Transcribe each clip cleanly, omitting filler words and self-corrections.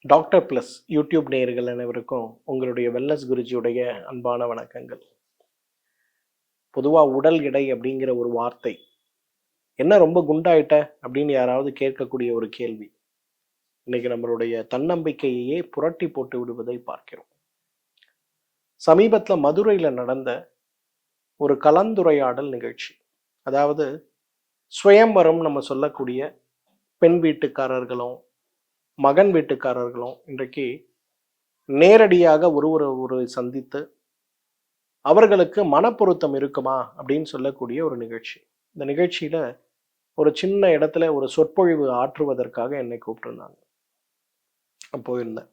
Doctor plus YouTube நேயர்கள் அனைவருக்கும் உங்களுடைய வெல்லஸ் குருஜியுடைய அன்பான வணக்கங்கள். பொதுவாக உடல் எடை அப்படிங்கிற ஒரு வார்த்தை என்ன ரொம்ப குண்டாயிட்ட அப்படின்னு யாராவது கேட்கக்கூடிய ஒரு கேள்வி. இன்னைக்கு நம்மளுடைய தன்னம்பிக்கையையே புரட்டி போட்டு விடுவதை பார்க்கிறோம். சமீபத்தில் மதுரையில் நடந்த ஒரு கலந்துரையாடல் நிகழ்ச்சி, அதாவது சுயம்பரம் நம்ம சொல்லக்கூடிய பெண் வீட்டுக்காரர்களும் மகன் வீட்டுக்காரர்களும் இன்றைக்கு நேரடியாக ஒரு சந்தித்து அவர்களுக்கு மனப்பொருத்தம் இருக்குமா அப்படின்னு சொல்லக்கூடிய ஒரு நிகழ்ச்சி. இந்த நிகழ்ச்சியில ஒரு சின்ன இடத்துல ஒரு சொற்பொழிவு ஆற்றுவதற்காக என்னை கூப்பிட்டுருந்தாங்க. போயிருந்தேன்.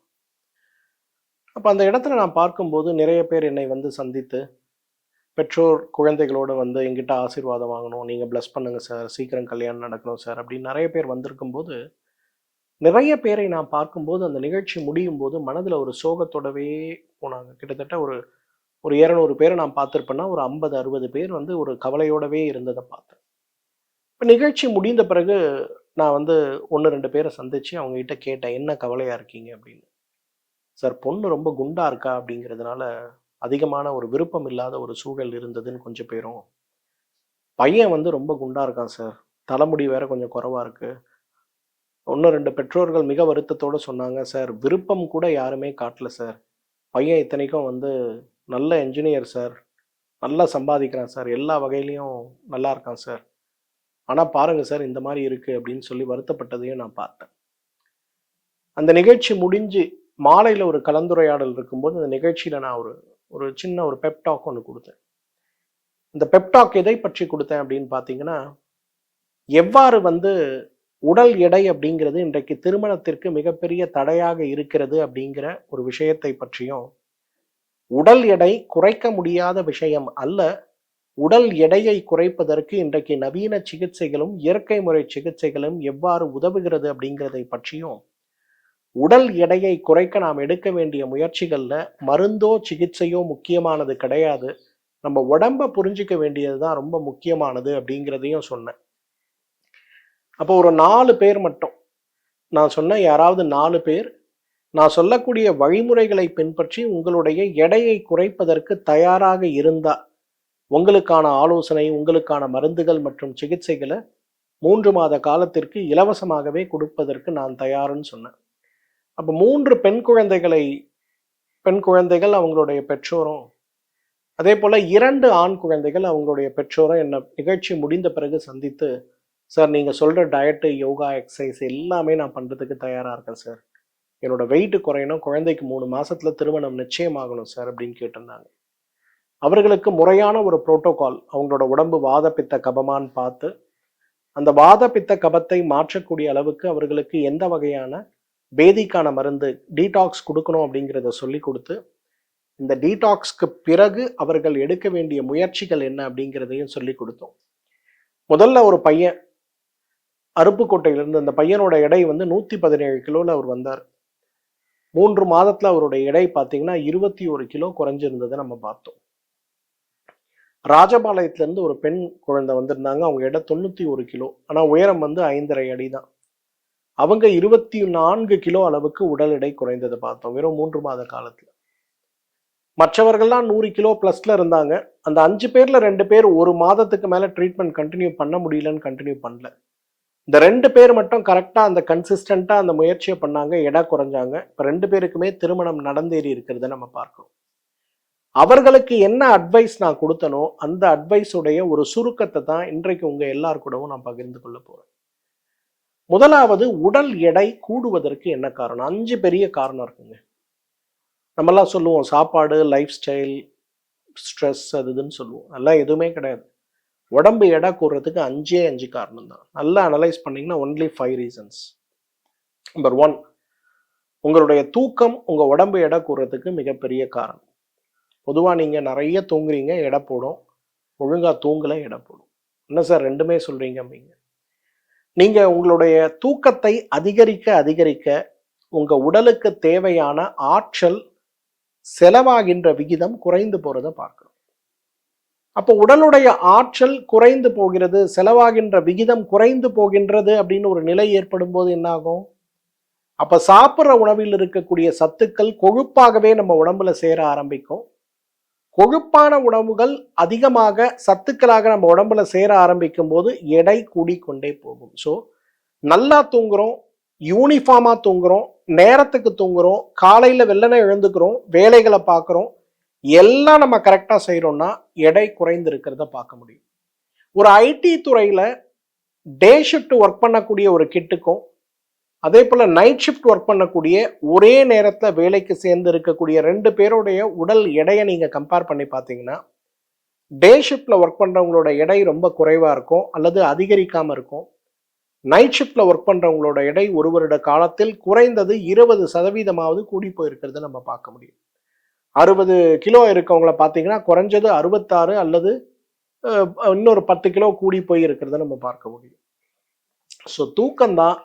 அப்போ அந்த இடத்துல நான் பார்க்கும்போது நிறைய பேர் என்னை வந்து சந்தித்து பெற்றோர் குழந்தைகளோடு வந்து எங்கிட்ட ஆசீர்வாதம் வாங்கணும், நீங்கள் ப்ளஸ் பண்ணுங்க சார், சீக்கிரம் கல்யாணம் நடக்கணும் சார் அப்படின்னு நிறைய பேர் வந்திருக்கும் போது, நிறைய பேரை நான் பார்க்கும்போது அந்த நிகழ்ச்சி முடியும் போது மனதில் ஒரு சோகத்தோடவே போனாங்க. கிட்டத்தட்ட ஒரு ஒரு 200 பேரை நான் பார்த்துருப்பேன்னா ஒரு 50-60 பேர் வந்து ஒரு கவலையோடவே இருந்ததை பார்த்தேன். இப்போ நிகழ்ச்சி முடிந்த பிறகு நான் வந்து 1-2 பேரை சந்திச்சு அவங்ககிட்ட கேட்டேன், என்ன கவலையா இருக்கீங்க அப்படின்னு. சார், பொண்ணு ரொம்ப குண்டா இருக்கா அப்படிங்கிறதுனால அதிகமான ஒரு விருப்பம் இல்லாத ஒரு சூழல் இருந்ததுன்னு கொஞ்சம் பேரும், பையன் வந்து ரொம்ப குண்டா இருக்கான் சார், தலைமுடி வேற கொஞ்சம் குறைவா இருக்கு. 1-2 பெற்றோர்கள் மிக வருத்தத்தோடு சொன்னாங்க, சார் விருப்பம் கூட யாருமே காட்டல சார், பையன் இத்தனைக்கும் வந்து நல்ல என்ஜினியர் சார், நல்லா சம்பாதிக்கிறான் சார், எல்லா வகையிலையும் நல்லா இருக்கான் சார், ஆனால் பாருங்க சார் இந்த மாதிரி இருக்கு அப்படின்னு சொல்லி வருத்தப்பட்டதையும் நான் பார்த்தேன். அந்த நிகழ்ச்சி முடிஞ்சு மாலையில் ஒரு கலந்துரையாடல் இருக்கும்போது அந்த நிகழ்ச்சியில் நான் ஒரு ஒரு சின்ன ஒரு பெப்டாக் ஒன்று கொடுத்தேன். இந்த பெப்டாக் எதை பற்றி கொடுத்தேன் அப்படின்னு பார்த்தீங்கன்னா, எவ்வாறு வந்து உடல் எடை அப்படிங்கிறது இன்றைக்கு திருமணத்திற்கு மிகப்பெரிய தடையாக இருக்கிறது அப்படிங்கிற ஒரு விஷயத்தை பற்றியும், உடல் எடை குறைக்க முடியாத விஷயம் அல்ல, உடல் எடையை குறைப்பதற்கு இன்றைக்கு நவீன சிகிச்சைகளும் இயற்கை முறை சிகிச்சைகளும் எவ்வாறு உதவுகிறது அப்படிங்கிறதை பற்றியும், உடல் எடையை குறைக்க நாம் எடுக்க வேண்டிய முயற்சிகள்ல மருந்தோ சிகிச்சையோ முக்கியமானது கிடையாது, நம்ம உடம்ப புரிஞ்சிக்க வேண்டியது தான் ரொம்ப முக்கியமானது அப்படிங்கிறதையும் சொன்னேன். அப்போ ஒரு 4 பேர் மட்டும் நான் சொன்ன, யாராவது 4 பேர் நான் சொல்லக்கூடிய வழிமுறைகளை பின்பற்றி உங்களுடைய எடையை குறைப்பதற்கு தயாராக இருந்தா உங்களுக்கான ஆலோசனை, உங்களுக்கான மருந்துகள் மற்றும் சிகிச்சைகளை 3 மாத காலத்திற்கு இலவசமாகவே கொடுப்பதற்கு நான் தயாருன்னு சொன்னேன். அப்போ 3 பெண் குழந்தைகள் அவங்களுடைய பெற்றோரும், அதே போல 2 ஆண் குழந்தைகள் அவங்களுடைய பெற்றோரும் என்ன நிகழ்ச்சி முடிந்த பிறகு சந்தித்து, சார் நீங்கள் சொல்கிற டயட்டு, யோகா, எக்ஸசைஸ் எல்லாமே நான் பண்ணுறதுக்கு தயாராக இருக்கேன் சார், என்னோட வெயிட் குறையணும், குழந்தைக்கு 3 மாசத்துல திருமணம் நிச்சயமாகணும் சார் அப்படின்னு கேட்டிருந்தாங்க. அவர்களுக்கு முறையான ஒரு புரோட்டோகால், அவங்களோட உடம்பு வாத பித்த கபமான்னு பார்த்து அந்த வாத பித்த கபத்தை மாற்றக்கூடிய அளவுக்கு அவர்களுக்கு எந்த வகையான பேதிக்கான மருந்து, டீடாக்ஸ் கொடுக்கணும் அப்படிங்கிறத சொல்லி கொடுத்து, இந்த டீடாக்ஸ்க்கு பிறகு அவர்கள் எடுக்க வேண்டிய முயற்சிகள் என்ன அப்படிங்கிறதையும் சொல்லி கொடுத்தோம். முதல்ல ஒரு பையன் அருப்புக்கோட்டையிலிருந்து, அந்த பையனோட எடை வந்து 117 கிலோவில் அவர் வந்தார். 3 மாதத்துல அவருடைய எடை பார்த்தீங்கன்னா 21 கிலோ குறைஞ்சிருந்ததை நம்ம பார்த்தோம். ராஜபாளையத்திலேருந்து ஒரு பெண் குழந்தை வந்திருந்தாங்க, அவங்க எடை 91 கிலோ, ஆனால் உயரம் வந்து 5.5 அடி தான். அவங்க 24 கிலோ அளவுக்கு உடல் எடை குறைந்ததை பார்த்தோம் வெறும் 3 மாத காலத்தில். மற்றவர்கள்லாம் 100 கிலோ ப்ளஸ்ல இருந்தாங்க. அந்த 5 பேர்ல 2 பேர் 1 மாதத்துக்கு மேலே ட்ரீட்மெண்ட் கண்டினியூ பண்ண முடியலன்னு கண்டினியூ பண்ணல. இந்த 2 பேர் மட்டும் கரெக்டாக அந்த கன்சிஸ்டண்ட்டாக அந்த முயற்சியை பண்ணாங்க, எடை குறைஞ்சாங்க. இப்போ 2 பேருக்குமே திருமணம் நடந்தேறி இருக்கிறத நம்ம பார்க்கிறோம். அவர்களுக்கு என்ன அட்வைஸ் நான் கொடுத்தனோ அந்த அட்வைஸுடைய ஒரு சுருக்கத்தை தான் இன்றைக்கு உங்க எல்லார் கூடவும் நான் பகிர்ந்து கொள்ள போறேன். முதலாவது, உடல் எடை கூடுவதற்கு என்ன காரணம்? 5 பெரிய காரணம் இருக்குங்க. நம்மெல்லாம் சொல்லுவோம் சாப்பாடு, லைஃப் ஸ்டைல், ஸ்ட்ரெஸ், அதுன்னு சொல்லுவோம். அதெல்லாம் எதுவுமே கிடையாது. உடம்பு எடை கூடுறதுக்கு 5 காரணம் தான். நல்லா அனலைஸ் பண்ணீங்கன்னா ஒன்லி 5 ரீசன்ஸ். நம்பர் 1, உங்களுடைய தூக்கம் உங்க உடம்பு எடை கூடுறதுக்கு மிகப்பெரிய காரணம். பொதுவாக நீங்கள் நிறைய தூங்குறீங்க, எடை போடும். ஒழுங்காக தூங்கலை, எடை போடும். என்ன சார் ரெண்டுமே சொல்கிறீங்க அப்படிங்க. நீங்கள் உங்களுடைய தூக்கத்தை அதிகரிக்க அதிகரிக்க உங்கள் உடலுக்கு தேவையான ஆற்றல் செலவாகின்ற விகிதம் குறைந்து போகிறத பார்க்கணும். அப்போ உடலுடைய ஆற்றல் குறைந்து போகிறது, செலவாகின்ற விகிதம் குறைந்து போகின்றது அப்படின்னு ஒரு நிலை ஏற்படும் போது என்ன ஆகும்? அப்ப சாப்பிட்ற உணவில் இருக்கக்கூடிய சத்துக்கள் கொழுப்பாகவே நம்ம உடம்புல சேர ஆரம்பிக்கும். கொழுப்பான உணவுகள் அதிகமாக சத்துக்களாக நம்ம உடம்புல சேர ஆரம்பிக்கும் போது எடை கூடிக்கொண்டே போகும். ஸோ நல்லா தூங்குறோம், யூனிஃபார்மா தூங்குறோம், நேரத்துக்கு தூங்குறோம், காலையில வெள்ளனை எழுந்துக்கிறோம், வேலைகளை பார்க்குறோம், எல்லாம் நம்ம கரெக்டாக செய்கிறோம்னா எடை குறைந்து இருக்கிறத பார்க்க முடியும். ஒரு ஐடி துறையில் டே ஷிஃப்ட் ஒர்க் பண்ணக்கூடிய ஒரு கிட்டுக்கும் அதே போல் நைட் ஷிஃப்ட் ஒர்க் பண்ணக்கூடிய ஒரே நேரத்தில் வேலைக்கு சேர்ந்து இருக்கக்கூடிய 2 பேருடைய உடல் எடையை நீங்கள் கம்பேர் பண்ணி பார்த்தீங்கன்னா டே ஷிஃப்டில் ஒர்க் பண்ணுறவங்களோட எடை ரொம்ப குறைவாக இருக்கும் அல்லது அதிகரிக்காமல் இருக்கும். நைட் ஷிஃப்டில் ஒர்க் பண்ணுறவங்களோட எடை ஒரு வருட காலத்தில் குறைந்தது 20% கூடி போயிருக்கிறது நம்ம பார்க்க முடியும். 60 கிலோ இருக்கவங்கள பார்த்தீங்கன்னா குறைஞ்சது 66 அல்லது இன்னொரு 10 கிலோ கூடி போய் இருக்கிறத நம்ம பார்க்க முடியும். ஸோ தூக்கம்தான்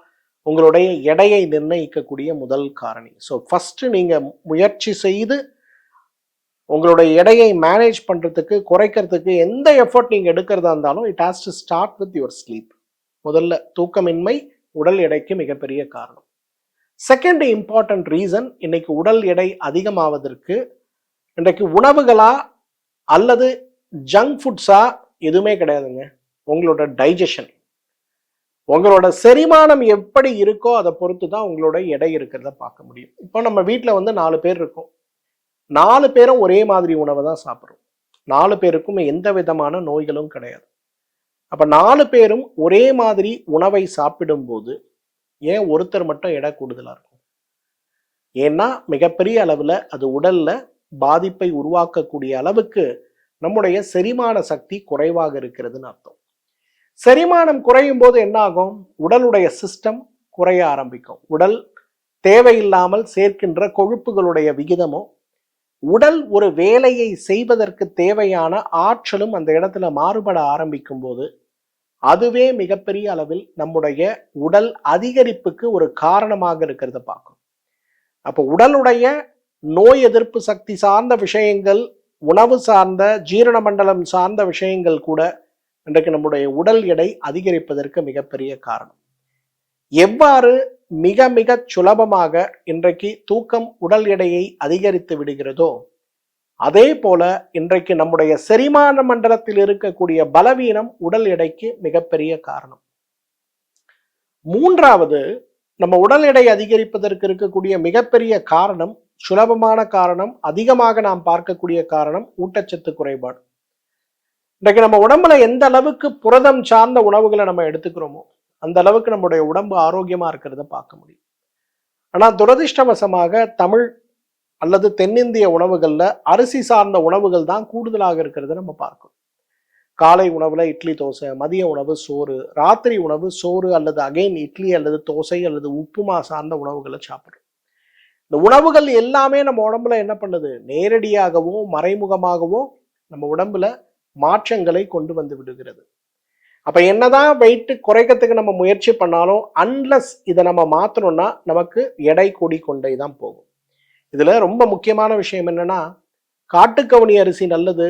உங்களுடைய எடையை நிர்ணயிக்கக்கூடிய முதல் காரணி. ஸோ ஃபர்ஸ்ட் நீங்க முயற்சி செய்து உங்களுடைய எடையை மேனேஜ் பண்றதுக்கு, குறைக்கிறதுக்கு எந்த எஃபர்ட் நீங்க எடுக்கிறதா இருந்தாலும் it has to start with your sleep. முதல்ல தூக்கமின்மை உடல் எடைக்கு மிகப்பெரிய காரணம். செகண்ட் இம்பார்ட்டன்ட் ரீசன் இன்னைக்கு உடல் எடை அதிகமாவதற்கு இன்றைக்கு உணவுகளா அல்லது ஜங்க் ஃபுட்ஸா எதுவுமே கிடையாதுங்க. உங்களோட டைஜஷன், உங்களோட செரிமானம் எப்படி இருக்கோ அதை பொறுத்து தான் உங்களோட எடை இருக்கிறத பார்க்க முடியும். இப்போ நம்ம வீட்டில் 4 பேர் இருக்கோம், 4 பேரும் ஒரே மாதிரி உணவை தான் சாப்பிட்றோம், 4 பேருக்கும் எந்த விதமான நோய்களும் கிடையாது. அப்போ 4 பேரும் ஒரே மாதிரி உணவை சாப்பிடும்போது ஏன் ஒருத்தர் மட்டும் எடை கூடுதலாக இருக்கும்? ஏன்னா மிகப்பெரிய அளவில் அது உடல்ல பாதிப்பை உருவாக்கக்கூடிய அளவுக்கு நம்முடைய செரிமான சக்தி குறைவாக இருக்கிறதுன்னு அர்த்தம். செரிமானம் குறையும் போது என்ன ஆகும்? உடலுடைய சிஸ்டம் குறைய ஆரம்பிக்கும். உடல் தேவையில்லாமல் சேர்க்கின்ற கொழுப்புகளுடைய விகிதமும் உடல் ஒரு வேலையை செய்வதற்கு தேவையான ஆற்றலும் அந்த இடத்துல மாறுபட ஆரம்பிக்கும் போது அதுவே மிகப்பெரிய அளவில் நம்முடைய உடல் அதிகரிப்புக்கு ஒரு காரணமாக இருக்கிறத பார்க்கும். அப்போ உடலுடைய நோய் எதிர்ப்பு சக்தி சார்ந்த விஷயங்கள், உணவு சார்ந்த, ஜீரண மண்டலம் சார்ந்த விஷயங்கள் கூட இன்றைக்கு நம்முடைய உடல் எடை அதிகரிப்பதற்கு மிகப்பெரிய காரணம். எவ்வாறு மிக மிக சுலபமாக இன்றைக்கு தூக்கம் உடல் எடையை அதிகரித்து விடுகிறதோ அதே போல இன்றைக்கு நம்முடைய செரிமான மண்டலத்தில் இருக்கக்கூடிய பலவீனம் உடல் எடைக்கு மிகப்பெரிய காரணம். மூன்றாவது, நம்ம உடல் எடை அதிகரிப்பதற்கு இருக்கக்கூடிய மிகப்பெரிய காரணம், சுலபமான காரணம், அதிகமாக நாம் பார்க்கக்கூடிய காரணம் ஊட்டச்சத்து குறைபாடு. இன்றைக்கு நம்ம உடம்புல எந்த அளவுக்கு புரதம் சார்ந்த உணவுகளை நம்ம எடுத்துக்கிறோமோ அந்த அளவுக்கு நம்முடைய உடம்பு ஆரோக்கியமா இருக்கிறத பார்க்க முடியும். ஆனா துரதிர்ஷ்டவசமாக தமிழ் அல்லது தென்னிந்திய உணவுகள்ல அரிசி சார்ந்த உணவுகள் தான் கூடுதலாக இருக்கிறத நம்ம பார்க்கணும். காலை உணவுல இட்லி தோசை, மதிய உணவு சோறு, ராத்திரி உணவு சோறு அல்லது அகைன் இட்லி அல்லது தோசை அல்லது உப்புமா சார்ந்த உணவுகளை சாப்பிடுறோம். இந்த உணவுகள் எல்லாமே நம்ம உடம்புல என்ன பண்ணுது? நேரடியாகவோ மறைமுகமாகவோ நம்ம உடம்புல மாற்றங்களை கொண்டு வந்து விடுகிறது. அப்ப என்னதான் வெயிட் குறைக்கிறதுக்கு நம்ம முயற்சி பண்ணாலும் அன்லஸ் இதை நம்ம மாத்தணும்னா நமக்கு எடை கூடிக்கொண்டே தான் போகும். இதுல ரொம்ப முக்கியமான விஷயம் என்னன்னா, காட்டுக்கவுனி அரிசி நல்லது,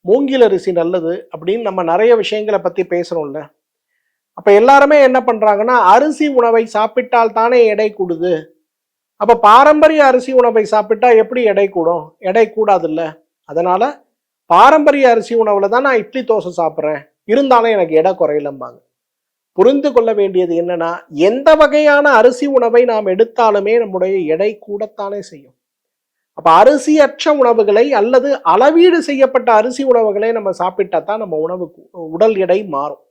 மூங்கில் அரிசி நல்லது அப்படின்னு நம்ம நிறைய விஷயங்களை பத்தி பேசுறோம்ல. அப்ப எல்லாருமே என்ன பண்றாங்கன்னா, அரிசி உணவை சாப்பிட்டால் தானே எடை கூடுது, அப்ப பாரம்பரிய அரிசி உணவை சாப்பிட்டா எப்படி எடை கூடும்? எடை கூடாதுல்ல. அதனால பாரம்பரிய அரிசி உணவுல தான் நான் இட்லி தோசை சாப்பிட்றேன், இருந்தாலும் எனக்கு எடை குறையலம்பாங்க. புரிந்து கொள்ள வேண்டியது என்னன்னா, எந்த வகையான அரிசி உணவை நாம் எடுத்தாலுமே நம்முடைய எடை கூடத்தானே செய்யும். அப்ப அரிசியற்ற உணவுகளை அல்லது அளவீடு செய்யப்பட்ட அரிசி உணவுகளை நம்ம சாப்பிட்டா தான் நம்ம உடல் எடை மாறும்.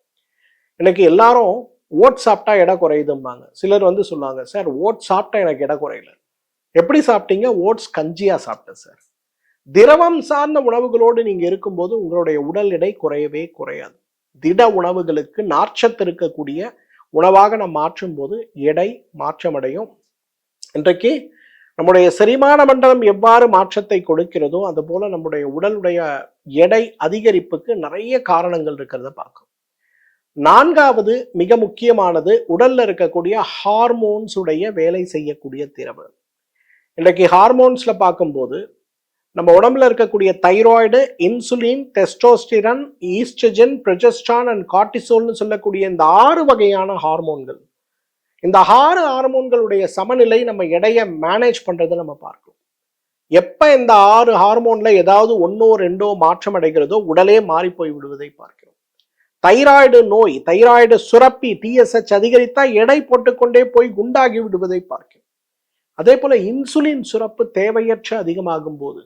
எனக்கு எல்லாரும் ஓட் சாப்பிட்டா எடை குறையுதும்பாங்க. சிலர் சொல்லுவாங்க, சார் ஓட் சாப்பிட்டா எனக்கு எடை குறையல. எப்படி சாப்பிட்டீங்க? ஓட்ஸ் கஞ்சியா சாப்பிட்டேன் சார். திரவம் சார்ந்த உணவுகளோடு நீங்க இருக்கும்போது உங்களுடைய உடல் எடை குறையவே குறையாது. திட உணவுகளுக்கு நார்ச்சத்து இருக்கக்கூடிய உணவாக நாம் மாற்றும் போது எடை மாற்றமடையும். இன்றைக்கு நம்முடைய செரிமான மண்டலம் எவ்வாறு மாற்றத்தை கொடுக்கிறதோ அது போல நம்முடைய உடலுடைய எடை அதிகரிப்புக்கு நிறைய காரணங்கள் இருக்கிறத பார்க்கும். நான்காவது மிக முக்கியமானது உடல்ல இருக்கக்கூடிய ஹார்மோன்ஸ் உடைய வேலை செய்யக்கூடிய திறவு. இன்றைக்கு ஹார்மோன்ஸ்ல பார்க்கும்போது நம்ம உடம்புல இருக்கக்கூடிய thyroid, insulin, testosterone, estrogen, progesterone and கார்டிசோல்னு சொல்லக்கூடிய இந்த 6 வகையான ஹார்மோன்கள் இந்த 6 ஹார்மோன்களுடைய சமநிலை நம்ம எடையை மேனேஜ் பண்றதை நம்ம பார்க்கிறோம். எப்ப இந்த 6 ஹார்மோன்ல ஏதாவது ஒன்னோ ரெண்டோ மாற்றம் அடைகிறதோ உடலே மாறி போய் விடுவதை பார்க்கிறோம். தைராய்டு நோய், தைராய்டு சுரப்பி TSH அதிகரித்தா எடை போட்டுக்கொண்டே போய் குண்டாகி விடுவதை பார்க்கிறோம். அதே போல இன்சுலின் சுரப்பு தேவையற்ற அதிகமாகும் போது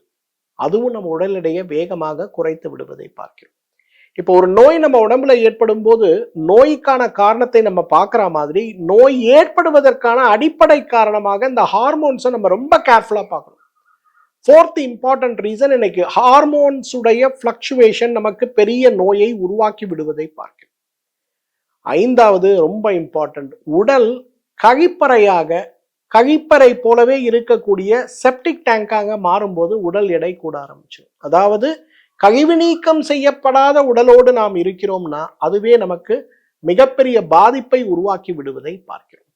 அதுவும் நம்ம உடல் எடையை வேகமாக குறைத்து விடுவதை பார்க்கிறோம். இப்போ ஒரு நோய் நம்ம உடம்புல ஏற்படும் போது நோய்க்கான காரணத்தை நம்ம பார்க்குற மாதிரி நோய் ஏற்படுவதற்கான அடிப்படை காரணமாக இந்த ஹார்மோன்ஸை நம்ம ரொம்ப கேர்ஃபுல்லாக பார்க்கணும். ஃபோர்த் இம்பார்ட்டன்ட் ரீசன், இன்னைக்கு ஹார்மோன்ஸ் உடைய ஃப்ளக்சுவேஷன் நமக்கு பெரிய நோயை உருவாக்கி விடுவதை பார்க்கிறோம். 5வது ரொம்ப இம்பார்ட்டன்ட், உடல் கழிப்பறை போலவே இருக்கக்கூடிய செப்டிக் டேங்காக மாறும்போது உடல் எடை கூட ஆரம்பிச்சிடும். அதாவது கழிவு நீக்கம் செய்யப்படாத உடலோடு நாம் இருக்கிறோம்னா அதுவே நமக்கு மிகப்பெரிய பாதிப்பை உருவாக்கி விடுவதை பார்க்கிறோம்.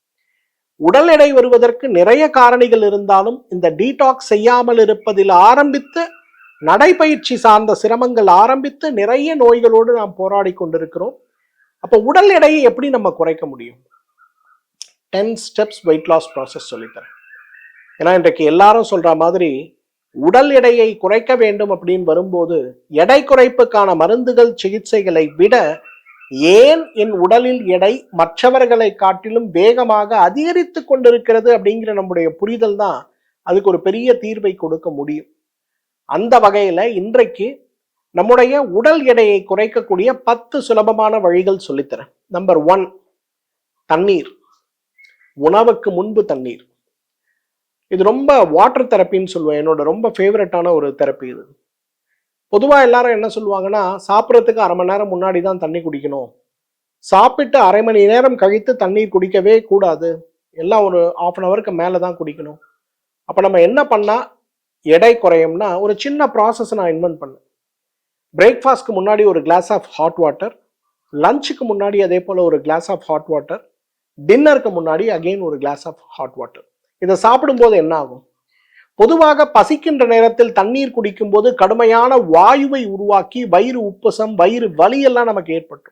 உடல் எடை வருவதற்கு நிறைய காரணிகள் இருந்தாலும் இந்த டீடாக்ஸ் செய்யாமல் இருப்பதில் ஆரம்பித்து நடைபயிற்சி சார்ந்த சிரமங்கள் ஆரம்பித்து நிறைய நோய்களோடு நாம் போராடி கொண்டிருக்கிறோம். அப்போ உடல் எடையை எப்படி நம்ம குறைக்க முடியும்? 10 ஸ்டெப்ஸ் வெயிட் லாஸ் ப்ராசஸ் சொல்லித்தரேன். ஏன்னா இன்றைக்கு எல்லாரும் சொல்ற மாதிரி உடல் எடையை குறைக்க வேண்டும் அப்படின்னு வரும்போது எடை குறைப்புக்கான மருந்துகள் சிகிச்சைகளை விட ஏன் என் உடலில் எடை மற்றவர்களை காட்டிலும் வேகமாக அதிகரித்து கொண்டிருக்கிறது அப்படிங்கிற நம்முடைய புரிதல் தான் அதுக்கு ஒரு பெரிய தீர்வை கொடுக்க முடியும். அந்த வகையில இன்றைக்கு நம்முடைய உடல் எடையை குறைக்கக்கூடிய 10 சுலபமான வழிகள் சொல்லித்தரேன். நம்பர் 1, தண்ணீர். உணவுக்கு முன்பு தண்ணீர். இது ரொம்ப வாட்டர் தெரப்பின்னு சொல்லுவேன். என்னோட ரொம்ப ஃபேவரட்டான ஒரு தெரப்பி இது. பொதுவாக எல்லாரும் என்ன சொல்லுவாங்கன்னா, சாப்பிட்றதுக்கு அரை மணி நேரம் முன்னாடி தான் தண்ணி குடிக்கணும், சாப்பிட்டு அரை மணி நேரம் கழித்து தண்ணீர் குடிக்கவே கூடாது, எல்லாம் ஒரு 1/2 அன் ஹவருக்கு மேலே தான் குடிக்கணும். அப்போ நம்ம என்ன பண்ணால் எடை குறையும்னா, ஒரு சின்ன ப்ராசஸ் நான் இன்வென்ட் பண்ணேன். பிரேக்ஃபாஸ்ட்க்கு முன்னாடி ஒரு கிளாஸ் ஆஃப் ஹாட் வாட்டர், லஞ்சுக்கு முன்னாடி அதே போல் ஒரு கிளாஸ் ஆஃப் ஹாட் வாட்டர், டின்னருக்கு முன்னாடி அகெயின் ஒரு கிளாஸ் ஆஃப் ஹாட் வாட்டர். இதை சாப்பிடும்போது என்ன ஆகும்? பொதுவாக பசிக்கின்ற நேரத்தில் தண்ணீர் குடிக்கும் போது கடுமையான வாயுவை உருவாக்கி வயிறு உப்பசம், வயிறு வலி எல்லாம் நமக்கு ஏற்பட்டு.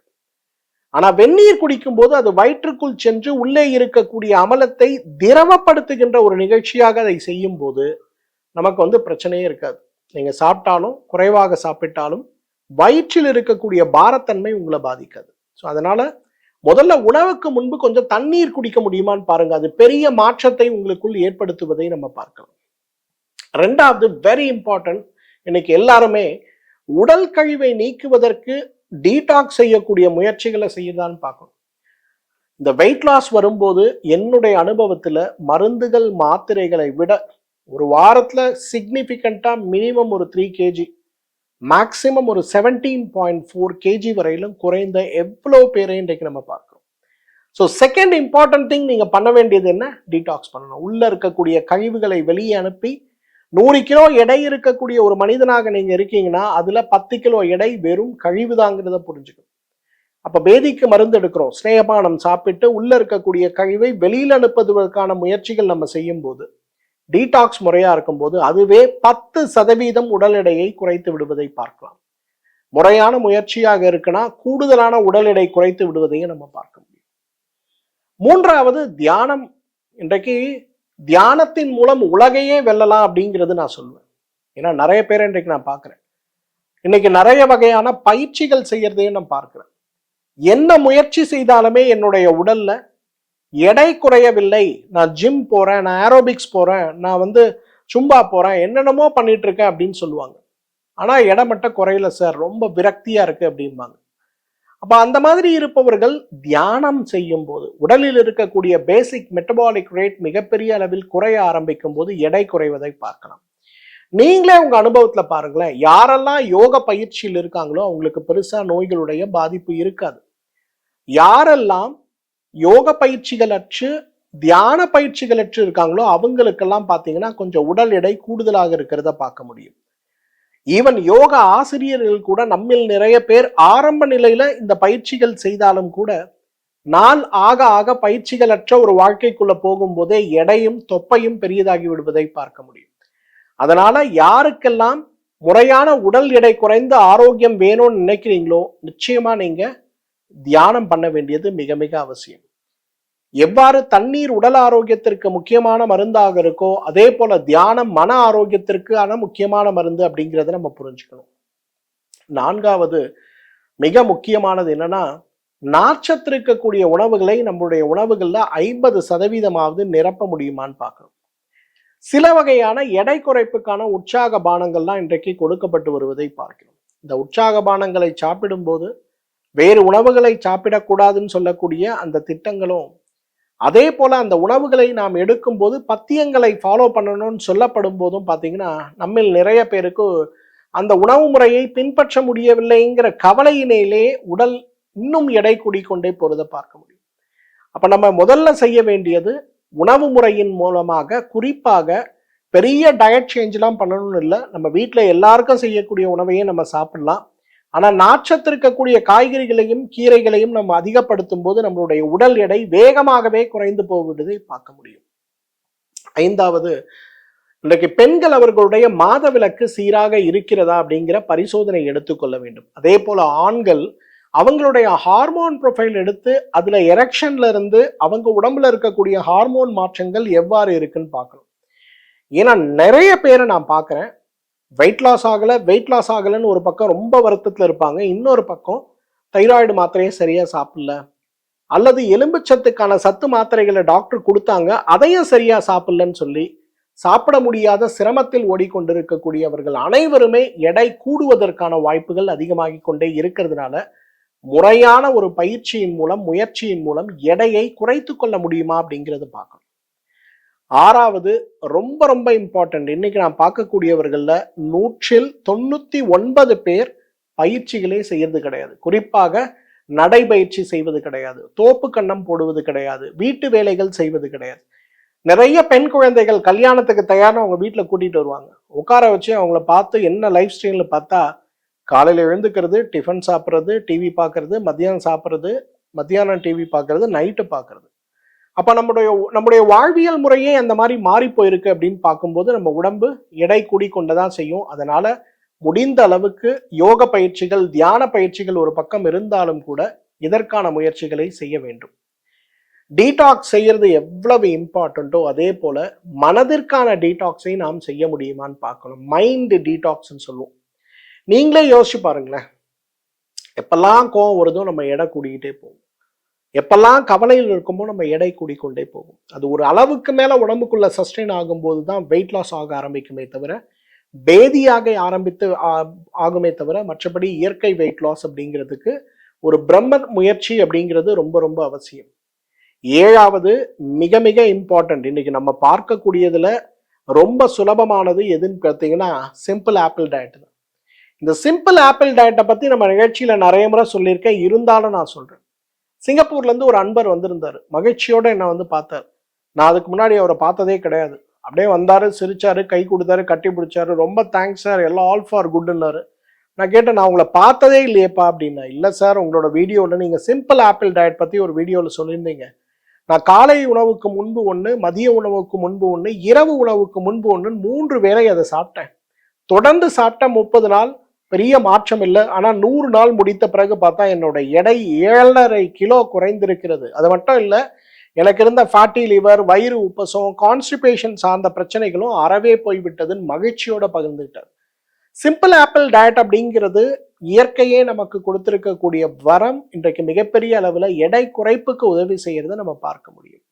ஆனா வெந்நீர் குடிக்கும் போது அது வயிற்றுக்குள் சென்று உள்ளே இருக்கக்கூடிய அமலத்தை திரவப்படுத்துகின்ற ஒரு நிகழ்ச்சியாக அதை செய்யும் போது நமக்கு பிரச்சனையே இருக்காது. நீங்க சாப்பிட்டாலும் குறைவாக சாப்பிட்டாலும் வயிற்றில் இருக்கக்கூடிய பாரத்தன்மை உங்களை பாதிக்காது. ஸோ அதனால முதல்ல உணவுக்கு முன்பு கொஞ்சம் தண்ணீர் குடிக்க முடியுமான்னு பாருங்க. அது பெரிய மாற்றத்தை உங்களுக்குள் ஏற்படுத்துவதை நம்ம பார்க்கலாம். 2வது வெரி இம்பார்ட்டன்ட், இன்னைக்கு எல்லாருமே உடல் கழிவை நீக்குவதற்கு டீடாக்ஸ் செய்யக்கூடிய முயற்சிகளை செய்யதான்னு பார்க்கணும். இந்த வெயிட் லாஸ் வரும்போது என்னுடைய அனுபவத்துல மருந்துகள் மாத்திரைகளை விட ஒரு வாரத்துல சிக்னிபிகண்டா மினிமம் ஒரு 3 kg, மேக்சிமம் ஒரு 17.4 kg வரையிலும் குறைந்த எவ்வளோ பேரை இன்றைக்கு நம்ம பார்க்கிறோம். ஸோ செகண்ட் இம்பார்ட்டன்ட் திங் நீங்க பண்ண வேண்டியது என்ன? டீடாக்ஸ் பண்ணணும். உள்ள இருக்கக்கூடிய கழிவுகளை வெளியே அனுப்பி 100 கிலோ எடை இருக்கக்கூடிய ஒரு மனிதனாக நீங்க இருக்கீங்கன்னா அதுல 10 கிலோ எடை வெறும் கழிவுதாங்கிறத புரிஞ்சுக்கணும். அப்ப பேதிக்கு மருந்து எடுக்கிறோம், ஸ்நேகபானம் சாப்பிட்டு உள்ள இருக்கக்கூடிய கழிவை வெளியில் அனுப்புவதற்கான முயற்சிகள் நம்ம செய்யும் போது, டீடாக்ஸ் முறையா இருக்கும்போது அதுவே 10% உடல் எடையை குறைத்து விடுவதை பார்க்கலாம். முறையான முயற்சியாக இருக்குன்னா கூடுதலான உடல் எடை குறைத்து விடுவதையும் நம்ம பார்க்க முடியும். 3வது தியானம். இன்றைக்கு தியானத்தின் மூலம் உலகையே வெல்லலாம் அப்படிங்கிறது நான் சொல்லுவேன். ஏன்னா நிறைய பேர் இன்றைக்கு நான் பார்க்கிறேன், இன்னைக்கு நிறைய வகையான பயிற்சிகள் செய்யறதையும் நான் பார்க்கிறேன். என்ன முயற்சி செய்தாலுமே என்னுடைய உடல்ல எடை குறையவில்லை, நான் ஜிம் போறேன், நான் ஏரோபிக்ஸ் போறேன், நான் சும்பா போறேன், என்னென்னமோ பண்ணிட்டு இருக்கேன் அப்படின்னு சொல்லுவாங்க. ஆனா எடை மட்டும் குறையல சார், ரொம்ப விரக்தியா இருக்கு அப்படிம்பாங்க. அப்ப அந்த மாதிரி இருப்பவர்கள் தியானம் செய்யும் போது உடலில் இருக்கக்கூடிய பேசிக் மெட்டபாலிக் ரேட் மிகப்பெரிய அளவில் குறைய ஆரம்பிக்கும் போது எடை குறைவதை பார்க்கலாம். நீங்களே உங்க அனுபவத்துல பாருங்களேன், யாரெல்லாம் யோக பயிற்சியில் இருக்காங்களோ அவங்களுக்கு பெருசா நோய்களுடைய பாதிப்பு இருக்காது. யாரெல்லாம் யோக பயிற்சிகள் அற்று தியான பயிற்சிகள் அற்று இருக்காங்களோ அவங்களுக்கெல்லாம் பாத்தீங்கன்னா கொஞ்சம் உடல் எடை கூடுதலாக இருக்கிறத பார்க்க முடியும். ஈவன் யோகா ஆசிரியர்கள் கூட நம்மில் நிறைய பேர் ஆரம்ப நிலையில இந்த பயிற்சிகள் செய்தாலும் கூட நாள் ஆக ஆக பயிற்சிகள் அற்ற ஒரு வாழ்க்கைக்குள்ள போகும்போதே எடையும் தொப்பையும் பெரியதாகி விடுவதை பார்க்க முடியும். அதனால யாருக்கெல்லாம் முறையான உடல் எடை குறைந்த ஆரோக்கியம் வேணும்னு நினைக்கிறீங்களோ நிச்சயமா நீங்க தியானம் பண்ண வேண்டியது மிக மிக அவசியம். எவ்வாறு தண்ணீர் உடல் ஆரோக்கியத்திற்கு முக்கியமான மருந்தாக இருக்கோ அதே போல தியானம் மன ஆரோக்கியத்திற்கான முக்கியமான மருந்து அப்படிங்கிறத நம்ம புரிஞ்சுக்கணும். நான்காவது மிக முக்கியமானது என்னன்னா, நார்ச்சத்து இருக்கக்கூடிய உணவுகளை நம்முடைய உணவுகள்ல 50% நிரப்ப முடியுமான்னு பார்க்கணும். சில வகையான எடை குறைப்புக்கான உற்சாக பானங்கள்லாம் இன்றைக்கு கொடுக்கப்பட்டு வருவதை பார்க்கிறோம். இந்த உற்சாக பானங்களை சாப்பிடும்போது வேறு உணவுகளை சாப்பிடக்கூடாதுன்னு சொல்லக்கூடிய அந்த திட்டங்களும், அதே போல அந்த உணவுகளை நாம் எடுக்கும் போது பத்தியங்களை ஃபாலோ பண்ணணும்னு சொல்லப்படும் போதும் பார்த்தீங்கன்னா, நம்மில் நிறைய பேருக்கு அந்த உணவு முறையை பின்பற்ற முடியவில்லைங்கிற கவலையினேலே உடல் இன்னும் எடை கூடிக்கொண்டே போறதை பார்க்க முடியும். அப்ப நம்ம முதல்ல செய்ய வேண்டியது, உணவு முறையின் மூலமாக குறிப்பாக பெரிய டயட் சேஞ்ச்லாம் பண்ணணும்னு இல்லை, நம்ம வீட்டில் எல்லாருக்கும் செய்யக்கூடிய உணவையே நம்ம சாப்பிடலாம். ஆனால் நார்ச்சத்து இருக்கக்கூடிய காய்கறிகளையும் கீரைகளையும் நம்ம அதிகப்படுத்தும் போது நம்மளுடைய உடல் எடை வேகமாகவே குறைந்து போகுவதை பார்க்க முடியும். ஐந்தாவது, இன்றைக்கு பெண்கள் அவர்களுடைய மாதவிலக்கு சீராக இருக்கிறதா அப்படிங்கிற பரிசோதனை எடுத்துக்கொள்ள வேண்டும். அதே போல ஆண்கள் அவங்களுடைய ஹார்மோன் ப்ரொஃபைல் எடுத்து அதுல எரெக்ஷன்ல இருந்து அவங்க உடம்புல இருக்கக்கூடிய ஹார்மோன் மாற்றங்கள் எவ்வாறு இருக்குன்னு பார்க்கணும். ஏன்னா நிறைய பேரை நான் பார்க்குறேன், வெயிட் லாஸ் ஆகலைன்னு ஒரு பக்கம் ரொம்ப வருத்தத்தில் இருப்பாங்க, இன்னொரு பக்கம் தைராய்டு மாத்திரையே சரியா சாப்பிடல, அல்லது எலும்புச்சத்துக்கான சத்து மாத்திரைகளை டாக்டர் கொடுத்தாங்க அதையும் சரியா சாப்பிடலன்னு சொல்லி சாப்பிட முடியாத சிரமத்தில் ஓடிக்கொண்டிருக்கக்கூடியவர்கள் அனைவருமே எடை கூடுவதற்கான வாய்ப்புகள் அதிகமாகி கொண்டே இருக்கிறதுனால முறையான ஒரு பயிற்சியின் மூலம் முயற்சியின் மூலம் எடையை குறைத்து கொள்ள முடியுமா அப்படிங்கிறது பார்க்கணும். ஆறாவது, ரொம்ப ரொம்ப இம்பார்ட்டன்ட், இன்னைக்கு நான் பார்க்கக்கூடியவர்கள்ல 199 பேர் பயிற்சிகளே செய்யறது கிடையாது. குறிப்பாக நடைபயிற்சி செய்வது கிடையாது, தோப்பு கண்ணம் போடுவது கிடையாது, வீட்டு வேலைகள் செய்வது கிடையாது. நிறைய பெண் குழந்தைகள் கல்யாணத்துக்கு தயார்னு அவங்க வீட்டில் கூட்டிட்டு வருவாங்க, உட்கார வச்சு அவங்கள பார்த்து என்ன லைஃப் ஸ்டைல்னு பார்த்தா, காலையில் எழுந்துக்கிறது, டிஃபன் சாப்பிட்றது, டிவி பார்க்கறது, மத்தியானம் சாப்பிட்றது, மத்தியானம் டிவி பார்க்கறது, நைட்டு பார்க்கறது. அப்போ நம்முடைய வாழ்வியல் முறையே அந்த மாதிரி மாறி போயிருக்கு அப்படின்னு பார்க்கும்போது நம்ம உடம்பு எடை கூடிக்கொண்டதான் செய்யும். அதனால முடிந்த அளவுக்கு யோக பயிற்சிகள், தியான பயிற்சிகள் ஒரு பக்கம் இருந்தாலும் கூட இதற்கான முயற்சிகளை செய்ய வேண்டும். டீடாக்ஸ் செய்யறது எவ்வளவு இம்பார்ட்டண்ட்டோ அதே போல மனதிற்கான டீடாக்ஸை நாம் செய்ய முடியுமான்னு பார்க்கணும். மைண்ட் டீடாக்ஸ்ன்னு சொல்லுவோம். நீங்களே யோசிச்சு பாருங்களேன், எப்பெல்லாம் கோவம் வருதோ நம்ம எடை கூடிக்கிட்டே போகும், எப்பெல்லாம் கவலையில் இருக்குமோ நம்ம எடை கூடிக்கொண்டே போகும். அது ஒரு அளவுக்கு மேல உடம்புக்குள்ள சஸ்டெயின் ஆகும்போது தான் வெயிட் லாஸ் ஆக ஆரம்பிக்குமே தவிர, பேதியாக ஆகுமே தவிர, மற்றபடி இயற்கை வெயிட் லாஸ் அப்படிங்கிறதுக்கு ஒரு பிரம்ம முயற்சி அப்படிங்கிறது ரொம்ப ரொம்ப அவசியம். ஏழாவது, மிக மிக இம்பார்ட்டன்ட், இன்னைக்கு நம்ம பார்க்கக்கூடியதுல ரொம்ப சுலபமானது எதுன்னு பார்த்தீங்கன்னா சிம்பிள் ஆப்பிள் டயட் தான். இந்த சிம்பிள் ஆப்பிள் டயட்டை பத்தி நம்ம நிகழ்ச்சியில நிறைய முறை சொல்லியிருக்கேன், இருந்தாலும் நான் சொல்றேன். சிங்கப்பூர்ல இருந்து ஒரு அன்பர் வந்திருந்தாரு, மகிழ்ச்சியோட என்ன வந்து பார்த்தாரு. நான் அதுக்கு முன்னாடி அவரை பார்த்ததே கிடையாது. அப்படியே வந்தாரு, சிரிச்சாரு, கை கொடுத்தாரு, கட்டி பிடிச்சாரு, ரொம்ப தேங்க்ஸ் சார், எல்லாம் ஆல் ஃபார் குட்னாரு. நான் கேட்டேன், நான் உங்களை பார்த்ததே இல்லையேப்பா அப்படின்னா. இல்லை சார், உங்களோட வீடியோவில் நீங்கள் சிம்பிள் ஆப்பிள் டயட் பற்றி ஒரு வீடியோவில் சொல்லியிருந்தீங்க. நான் காலை உணவுக்கு முன்பு ஒன்று, மதிய உணவுக்கு முன்பு ஒன்று, இரவு உணவுக்கு முன்பு ஒன்று, 3 வேளை அதை சாப்பிட்டேன். தொடர்ந்து சாப்பிட்டேன் 30 நாள், பெரிய மாற்றம் இல்லை. ஆனால் 100 நாள் முடித்த பிறகு பார்த்தா என்னோட எடை 7.5 கிலோ குறைந்திருக்கிறது. அது மட்டும் இல்லை, எனக்கு இருந்த ஃபேட்டி லிவர், வயிறு உப்பசம், கான்ஸ்டிபேஷன் சார்ந்த பிரச்சனைகளும் அறவே போய்விட்டதுன்னு மகிழ்ச்சியோட பகிர்ந்துட்டார். சிம்பிள் ஆப்பிள் டயட் அப்படிங்கிறது இயற்கையே நமக்கு கொடுத்திருக்கக்கூடிய வரம். இன்றைக்கு மிகப்பெரிய அளவில் எடை குறைப்புக்கு உதவி செய்யறதை நம்ம பார்க்க முடியும்.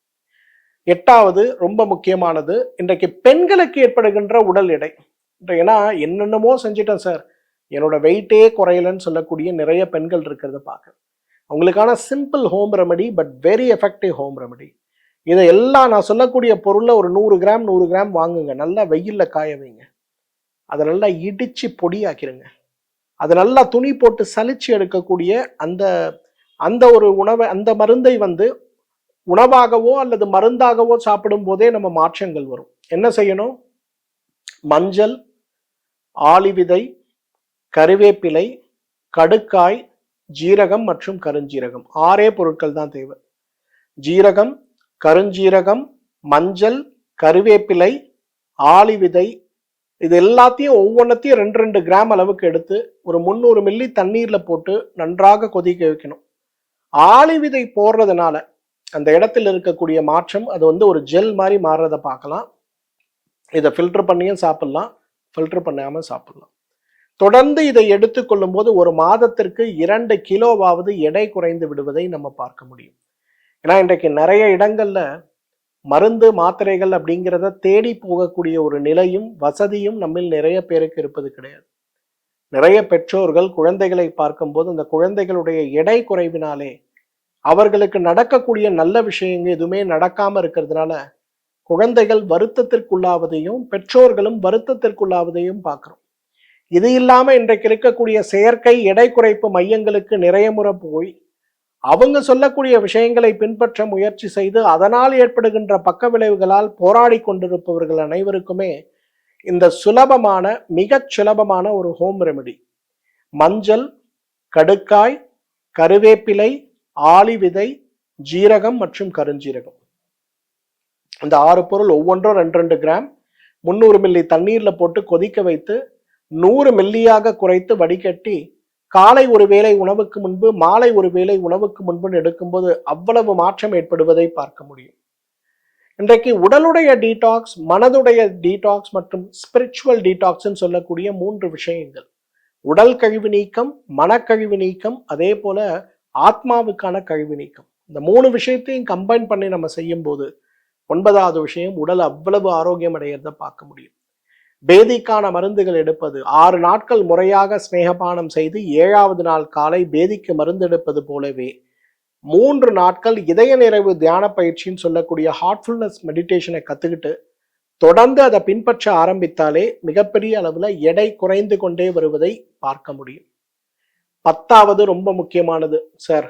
8வது, ரொம்ப முக்கியமானது, இன்றைக்கு பெண்களுக்கு ஏற்படுகின்ற உடல் எடை. ஏன்னா என்னென்னமோ செஞ்சிட்டேன் சார், என்னோட வெயிட்டே குறையலன்னு சொல்லக்கூடிய நிறைய பெண்கள் இருக்கிறத பார்க்க. அவங்களுக்கான simple home remedy, but very effective home remedy. இதை எல்லாம் நான் சொல்லக்கூடிய பொருளை ஒரு 100 கிராம் வாங்குங்க, நல்லா வெயிலில் காய வைங்க, அதை நல்லா இடிச்சு பொடியாக்கிருங்க, அதை நல்லா துணி போட்டு சலிச்சு எடுக்கக்கூடிய அந்த ஒரு உணவை, அந்த மருந்தை வந்து உணவாகவோ அல்லது மருந்தாகவோ சாப்பிடும் போதே நம்ம மாற்றங்கள் வரும். என்ன செய்யணும்? மஞ்சள், ஆலிவிதை, கறிவேப்பிலை, கடுக்காய், ஜீரகம் மற்றும் கருஞ்சீரகம், 6 பொருட்கள் தான் தேவை. ஜீரகம், கருஞ்சீரகம், மஞ்சள், கறிவேப்பிலை, ஆலிவிதை, இது எல்லாத்தையும் ஒவ்வொன்றத்தையும் 2 கிராம் அளவுக்கு எடுத்து ஒரு 300 மில்லி தண்ணீர்ல போட்டு நன்றாக கொதிக்க வைக்கணும். ஆலிவிதை போடுறதுனால அந்த இடத்தில் இருக்கக்கூடிய மாற்றம் அது வந்து ஒரு ஜெல் மாதிரி மாறுறதை பார்க்கலாம். இதை ஃபில்டர் பண்ணியும் சாப்பிடலாம், ஃபில்டர் பண்ணாமல் சாப்பிடலாம். தொடர்ந்து இதை எடுத்துக்கொள்ளும் போது ஒரு மாதத்திற்கு 2 கிலோவாவது எடை குறைந்து விடுவதை நம்ம பார்க்க முடியும். ஏன்னா இன்றைக்கு நிறைய இடங்கள்ல மருந்து மாத்திரைகள் அப்படிங்கிறத தேடி போகக்கூடிய ஒரு நிலையும் வசதியும் நம்மில் நிறைய பேருக்கு இருப்பது கிடையாது. நிறைய பெற்றோர்கள் குழந்தைகளை பார்க்கும்போது அந்த குழந்தைகளுடைய எடை குறைவினாலே அவர்களுக்கு நடக்கக்கூடிய நல்ல விஷயங்கள் எதுவுமே நடக்காம இருக்கிறதுனால குழந்தைகள் வருத்தத்திற்குள்ளாவதையும் பெற்றோர்களும் வருத்தத்திற்குள்ளாவதையும் பார்க்கிறோம். இது இல்லாம இன்றைக்கு இருக்கக்கூடிய செயற்கை எடை குறைப்பு மையங்களுக்கு நிறைய முறை போய் அவங்க சொல்லக்கூடிய விஷயங்களை பின்பற்ற முயற்சி செய்து அதனால் ஏற்படுகின்ற பக்க விளைவுகளால் போராடி கொண்டிருப்பவர்கள் அனைவருக்குமே இந்த சுலபமான மிகச் சுலபமான ஒரு ஹோம் ரெமெடி, மஞ்சள், கடுக்காய், கருவேப்பிலை, ஆளி விதை, ஜீரகம் மற்றும் கருஞ்சீரகம், இந்த 6 பொருள் ஒவ்வொன்றும் 2 கிராம் 300 மில்லி தண்ணீர்ல போட்டு கொதிக்க வைத்து 100 மில்லியாக குறைத்து வடிகட்டி காலை ஒரு வேளை உணவுக்கு முன்பு மாலை ஒரு வேளை உணவுக்கு முன்பு எடுக்கும்போது அவ்வளவு மாற்றம் ஏற்படுவதை பார்க்க முடியும். இன்றைக்கு உடலுடைய டீடாக்ஸ், மனதுடைய டீடாக்ஸ் மற்றும் ஸ்பிரிச்சுவல் டீடாக்ஸ் சொல்லக்கூடிய 3 விஷயங்கள், உடல் கழிவு நீக்கம், மனக்கழிவு நீக்கம், அதே போல ஆத்மாவுக்கான கழிவு நீக்கம், இந்த 3 விஷயத்தையும் கம்பைன் பண்ணி நம்ம செய்யும் போது 9வது விஷயம் உடல் அவ்வளவு ஆரோக்கியம் அடைகிறத பார்க்க முடியும். பேதிக்கான மருந்துகள் எடுப்பது, 6 நாட்கள் முறையாக ஸ்நேகபானம் செய்து 7வது நாள் காலை பேதிக்கு மருந்து எடுப்பது போலவே 3 நாட்கள் இதய நிறைவு தியான பயிற்சின்னு சொல்லக்கூடிய ஹார்ட்ஃபுல்னஸ் மெடிடேஷனை கத்துக்கிட்டு தொடர்ந்து அதை பின்பற்ற ஆரம்பித்தாலே மிகப்பெரிய அளவுல எடை குறைந்து கொண்டே வருவதை பார்க்க முடியும். 10வது ரொம்ப முக்கியமானது சார்,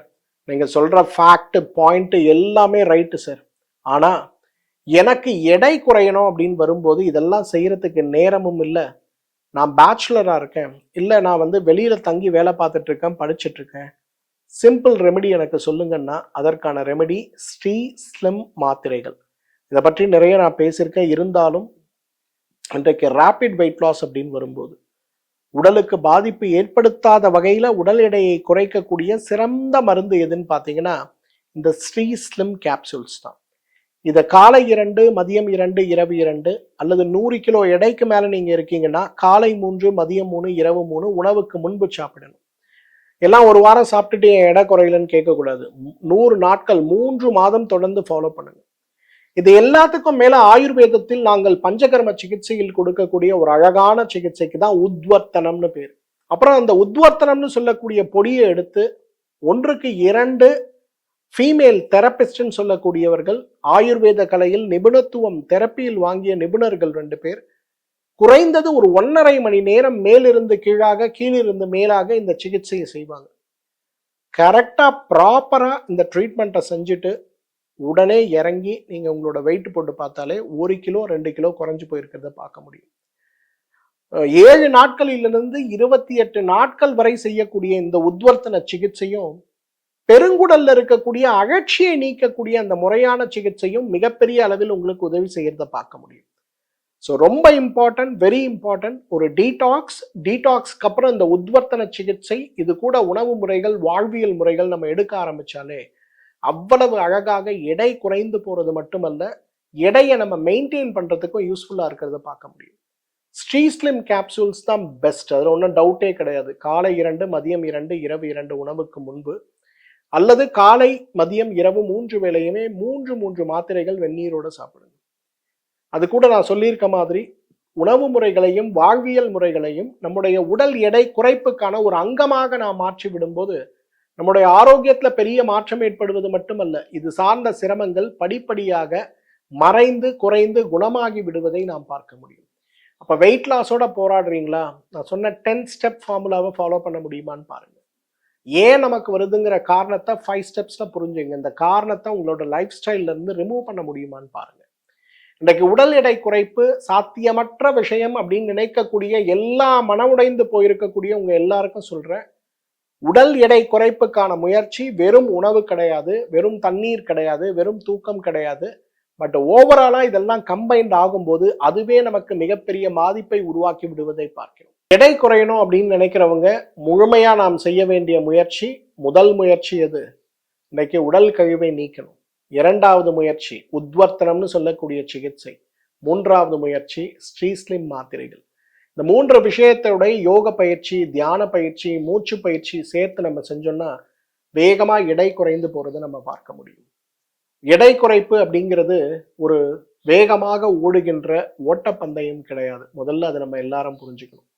நீங்க சொல்ற ஃபேக்ட் பாயிண்ட் எல்லாமே ரைட்டு சார், ஆனா எனக்கு எடை குறையணும் அப்படின்னு வரும்போது இதெல்லாம் செய்யறதுக்கு நேரமும் இல்லை, நான் பேச்சுலரா இருக்கேன், இல்லை நான் வந்து வெளியில தங்கி வேலை பார்த்துட்டு இருக்கேன், படிச்சுட்டு இருக்கேன், சிம்பிள் ரெமெடி எனக்கு சொல்லுங்கன்னா அதற்கான ரெமெடி ஸ்ரீ ஸ்லிம் மாத்திரைகள். இதை பற்றி நிறைய நான் பேசியிருக்கேன். இருந்தாலும் இன்றைக்கு ரேபிட் வெயிட் லாஸ் அப்படின்னு வரும்போது உடலுக்கு பாதிப்பு ஏற்படுத்தாத வகையில உடல் எடையை குறைக்கக்கூடிய சிறந்த மருந்து எதுன்னு பார்த்தீங்கன்னா இந்த ஸ்ரீ ஸ்லிம் கேப்சூல்ஸ் தான். இதை காலை 2, மதியம் 2, இரவு 2, அல்லது 100 கிலோ எடைக்கு மேல நீங்க இருக்கீங்கன்னா காலை 3, மதியம் 3, இரவு 3 உணவுக்கு முன்பு சாப்பிடணும். எல்லாம் ஒரு வாரம் சாப்பிட்டுட்டு என் எடை குறையலன்னு கேட்கக்கூடாது. 100 நாட்கள் 3 மாதம் தொடர்ந்து ஃபாலோ பண்ணுங்க. இது எல்லாத்துக்கும் மேல ஆயுர்வேதத்தில் நாங்கள் பஞ்சகர்ம சிகிச்சையில் கொடுக்கக்கூடிய ஒரு அழகான சிகிச்சைக்கு தான் உத்வர்த்தனம்னு பேர். அப்புறம் அந்த உத்வர்த்தனம்னு சொல்லக்கூடிய பொடியை எடுத்து 1க்கு 2 ஃபீமேல் தெரபிஸ்ட்னு சொல்லக்கூடியவர்கள், ஆயுர்வேத கலையில் நிபுணத்துவம் தெரப்பியில் வாங்கிய நிபுணர்கள் 2 பேர் குறைந்தது ஒரு 1.5 மணி நேரம் மேலிருந்து கீழாக கீழிருந்து மேலாக இந்த சிகிச்சையை செய்வாங்க. கரெக்டா ப்ராப்பரா இந்த ட்ரீட்மெண்ட்டை செஞ்சுட்டு உடனே இறங்கி நீங்க உங்களோட வெயிட் போட்டு பார்த்தாலே 1 கிலோ 2 கிலோ குறைஞ்சு போயிருக்கிறத பார்க்க முடியும். 7 நாட்களிலிருந்து 28 நாட்கள் வரை செய்யக்கூடிய இந்த உத்வர்த்தன சிகிச்சையும் பெருங்குடல்ல இருக்கக்கூடிய அழற்சியை நீக்கக்கூடிய அந்த முறையான சிகிச்சையும் மிகப்பெரிய அளவில் உங்களுக்கு உதவி செய்யறத பார்க்க முடியும். ஸோ ரொம்ப இம்பார்ட்டன்ட், வெரி இம்பார்ட்டன்ட். ஒரு டீடாக்ஸ்க்கு அப்புறம் இந்த உத்வர்த்தன சிகிச்சை, இது கூட உணவு முறைகள், வாழ்வியல் முறைகள் நம்ம எடுக்க ஆரம்பிச்சாலே அவ்வளவு அழகாக எடை குறைந்து போறது மட்டுமல்ல, எடையை நம்ம மெயின்டைன் பண்றதுக்கும் யூஸ்ஃபுல்லா இருக்கிறத பார்க்க முடியும். ஸ்ரீ ஸ்லிம் கேப்சூல்ஸ் தான் பெஸ்ட், அதில் ஒன்றும் டவுட்டே கிடையாது. காலை 2, மதியம் 2, இரவு 2 உணவுக்கு முன்பு, அல்லது காலை மதியம் இரவு 3 வேளையுமே 3 மாத்திரைகள் வெந்நீரோட சாப்பிடுங்க. அது கூட நான் சொல்லியிருக்க மாதிரி உணவு முறைகளையும் வாழ்வியல் முறைகளையும் நம்முடைய உடல் எடை குறைப்புக்கான ஒரு அங்கமாக நாம் மாற்றி விடும்போது நம்முடைய ஆரோக்கியத்துல பெரிய மாற்றம் ஏற்படுவது மட்டுமல்ல, இது சார்ந்த சிரமங்கள் படிப்படியாக மறைந்து குறைந்து குணமாகி விடுவதை நாம் பார்க்க முடியும். அப்ப வெயிட் லாஸோட போராடுறீங்களா, நான் சொன்ன 10 ஸ்டெப் ஃபார்முலாவை ஃபாலோ பண்ண முடியுமான்னு பாருங்க. ஏன் நமக்கு வருதுங்கிற காரணத்தை 5 ஸ்டெப்ஸ்ல புரிஞ்சுங்க. இந்த காரணத்தை உங்களோட லைஃப் ஸ்டைல்ல இருந்து ரிமூவ் பண்ண முடியுமான்னு பாருங்க. இன்றைக்கு உடல் எடை குறைப்பு சாத்தியமற்ற விஷயம் அப்படின்னு நினைக்கக்கூடிய எல்லா மன உடைந்து போயிருக்கக்கூடிய உங்க எல்லாருக்கும் சொல்றேன், உடல் எடை குறைப்புக்கான முயற்சி வெறும் உணவு கிடையாது, வெறும் தண்ணீர் கிடையாது, வெறும் தூக்கம் கிடையாது. பட் ஓவராலா இதெல்லாம் கம்பைன்ட் ஆகும்போது அதுவே நமக்கு மிகப்பெரிய பாதிப்பை உருவாக்கி விடுவதை பார்க்கிறோம். எடை குறையணும் அப்படின்னு நினைக்கிறவங்க முழுமையா நாம் செய்ய வேண்டிய முயற்சி, முதல் முயற்சி எது? இன்னைக்கு உடல் கழிவை நீக்கணும். இரண்டாவது முயற்சி உத்வர்த்தனம்னு சொல்லக்கூடிய சிகிச்சை, மூன்றாவது முயற்சி ஸ்ரீஸ்லிம் மாத்திரைகள். இந்த 3 விஷயத்தோடைய யோக பயிற்சி, தியான பயிற்சி, மூச்சு பயிற்சி சேர்த்து நம்ம செஞ்சோம்னா வேகமா எடை குறைந்து போறதை நம்ம பார்க்க முடியும். எடை குறைப்பு அப்படிங்கிறது ஒரு வேகமாக ஓடுகின்ற ஓட்டப்பந்தயம் கிடையாது. முதல்ல அதை நம்ம எல்லாரும் புரிஞ்சுக்கணும்.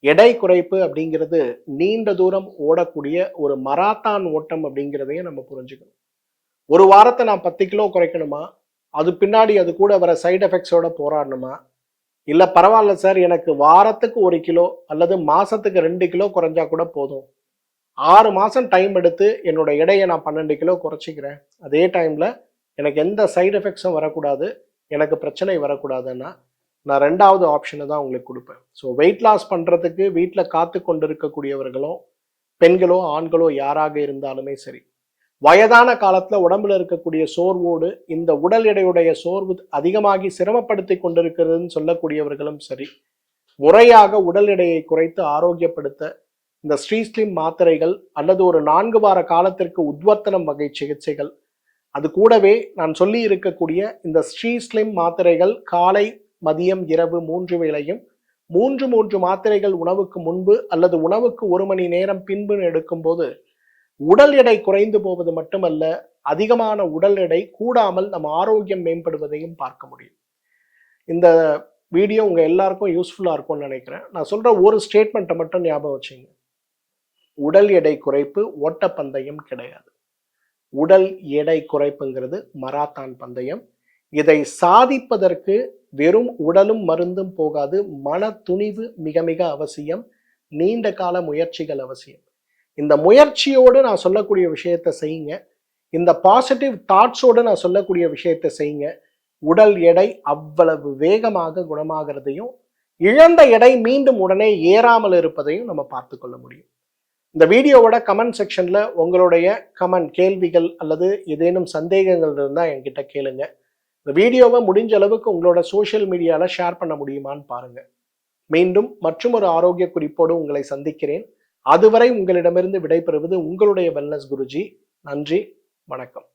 எடை குறைப்பு அப்படிங்கிறது நீண்ட தூரம் ஓடக்கூடிய ஒரு மராத்தான் ஓட்டம் அப்படிங்கிறதையும் நம்ம புரிஞ்சுக்கணும். ஒரு வாரத்தை நான் 10 கிலோ குறைக்கணுமா, அது பின்னாடி அது கூட வர சைடு எஃபெக்ட்ஸோட போராடணுமா, இல்லை பரவாயில்ல சார் எனக்கு வாரத்துக்கு 1 கிலோ அல்லது மாசத்துக்கு 2 கிலோ குறைஞ்சா கூட போதும், 6 மாசம் டைம் எடுத்து என்னோட எடையை நான் 12 கிலோ குறைச்சிக்கிறேன், அதே டைம்ல எனக்கு எந்த சைடு எஃபெக்ட்ஸும் வரக்கூடாது, எனக்கு பிரச்சனை வரக்கூடாதுன்னா நான் 2வது ஆப்ஷனை தான் உங்களுக்கு கொடுப்பேன். ஸோ வெயிட் லாஸ் பண்றதுக்கு வீட்டில் காத்து கொண்டு இருக்கக்கூடியவர்களோ பெண்களோ ஆண்களோ யாராக இருந்தாலுமே சரி, வயதான காலத்துல உடம்புல இருக்கக்கூடிய சோர்வோடு இந்த உடல் எடையுடைய சோர்வு அதிகமாகி சிரமப்படுத்தி கொண்டிருக்கிறதுன்னு சொல்லக்கூடியவர்களும் சரி, முறையாக உடல் எடையை குறைத்து ஆரோக்கியப்படுத்த இந்த ஸ்ரீஸ்லிம் மாத்திரைகள் அல்லது ஒரு 4 வார காலத்திற்கு உத்வர்த்தனம் வகை சிகிச்சைகள், அது கூடவே நான் சொல்லி இருக்கக்கூடிய இந்த ஸ்ரீஸ்லிம் மாத்திரைகள் காலை மதியம் இரவு 3 வேளையும் 3 மாத்திரைகள் உணவுக்கு முன்பு அல்லது உணவுக்கு 1 மணி நேரம் பின்பு எடுக்கும் போது உடல் எடை குறைந்து போவது மட்டுமல்ல, அதிகமான உடல் எடை கூடாமல் நம்ம ஆரோக்கியம் மேம்படுவதையும் பார்க்க முடியும். இந்த வீடியோ உங்க எல்லாருக்கும் யூஸ்ஃபுல்லா இருக்கும்னு நினைக்கிறேன். நான் சொல்ற ஒரு ஸ்டேட்மெண்ட்டை மட்டும் ஞாபகம் வச்சுங்க. உடல் எடை குறைப்பு ஓட்டப்பந்தயம் கிடையாது. உடல் எடை குறைப்புங்கிறது மராத்தான் பந்தயம். இதை சாதிப்பதற்கு வெறும் உடலும் மருந்தும் போகாது, மன துணிவு மிக மிக அவசியம், நீண்ட கால முயற்சிகள் அவசியம். இந்த முயற்சியோடு நான் சொல்லக்கூடிய விஷயத்தை செய்யுங்க, இந்த பாசிட்டிவ் தாட்ஸோடு நான் சொல்லக்கூடிய விஷயத்தை செய்யுங்க. உடல் எடை அவ்வளவு வேகமாக குணமாகிறதையும் இழந்த எடை மீண்டும் உடனே ஏறாமல் இருப்பதையும் நம்ம பார்த்து கொள்ள முடியும். இந்த வீடியோவோட கமெண்ட் செக்ஷன்ல உங்களுடைய கமெண்ட், கேள்விகள் அல்லது ஏதேனும் சந்தேகங்கள் இருந்தால் என்கிட்ட கேளுங்க. இந்த வீடியோவை முடிஞ்ச அளவுக்கு உங்களோட சோஷியல் மீடியால ஷேர் பண்ண முடியுமான்னு பாருங்க. மீண்டும் மற்றொரு ஆரோக்கிய குறிப்போடு உங்களை சந்திக்கிறேன். அதுவரை உங்களிடமிருந்து விடைபெறுவது உங்களுடைய வெல்னஸ் குருஜி. நன்றி, வணக்கம்.